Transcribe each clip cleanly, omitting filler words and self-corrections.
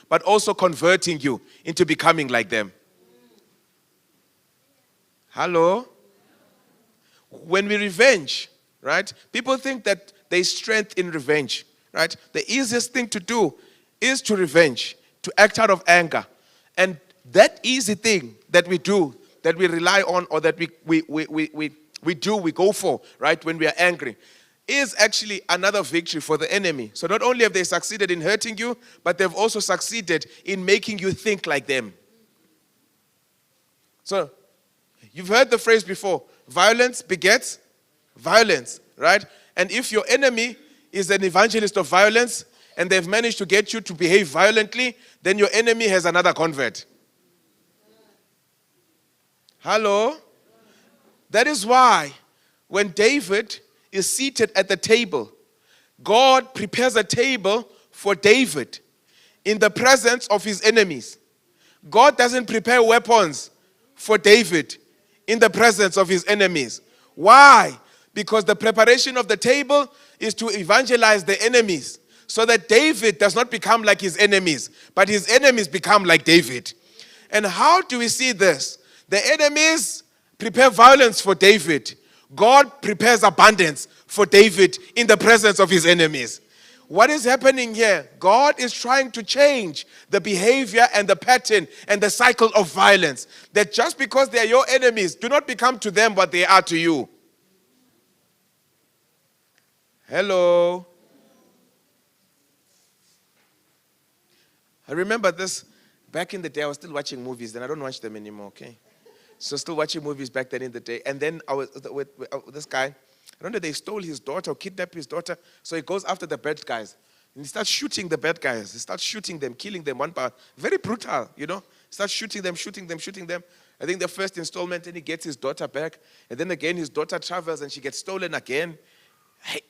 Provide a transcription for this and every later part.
But also converting you into becoming like them. Hello? When we revenge, right? People think that there's strength in revenge, right? The easiest thing to do is to revenge, to act out of anger. And that easy thing that we do, that we rely on, or that we go for, right, when we are angry, is actually another victory for the enemy. So not only have they succeeded in hurting you, but they've also succeeded in making you think like them. So you've heard the phrase before, violence begets violence, right? And if your enemy is an evangelist of violence and they've managed to get you to behave violently, then your enemy has another convert. Hello? That is why when David is seated at the table, God prepares a table for David in the presence of his enemies. God doesn't prepare weapons for David in the presence of his enemies. Why? Because the preparation of the table is to evangelize the enemies, so that David does not become like his enemies, but his enemies become like David. And how do we see this? The enemies prepare violence for David. God prepares abundance for David in the presence of his enemies. What is happening here? God is trying to change the behavior and the pattern and the cycle of violence. That just because they are your enemies, do not become to them what they are to you. Hello? I remember this back in the day. I was still watching movies, then I don't watch them anymore, okay? So still watching movies back then in the day. And then I was with this guy. I don't know, they stole his daughter or kidnapped his daughter. So he goes after the bad guys. And he starts shooting the bad guys. He starts shooting them, killing them one by one. Very brutal, you know. Starts shooting them. I think the first installment, then he gets his daughter back. And then again, his daughter travels and she gets stolen again. Hey,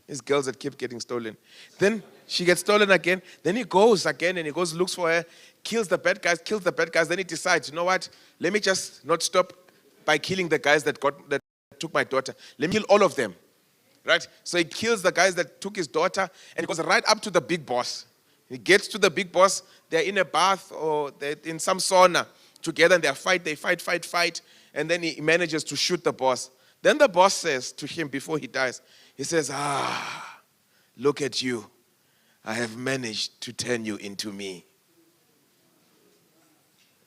these girls that keep getting stolen. Then she gets stolen again. Then he goes again and he goes, looks for her, kills the bad guys. Then he decides, you know what? Let me just not stop by killing the guys that took my daughter. Let me kill all of them. Right? So he kills the guys that took his daughter and he goes right up to the big boss. He gets to the big boss. They're in a bath or they're in some sauna together and they fight. And then he manages to shoot the boss. Then the boss says to him before he dies, he says, look at you. I have managed to turn you into me.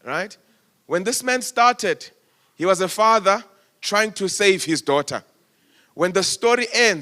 Right? When this man started, he was a father trying to save his daughter. When the story ends,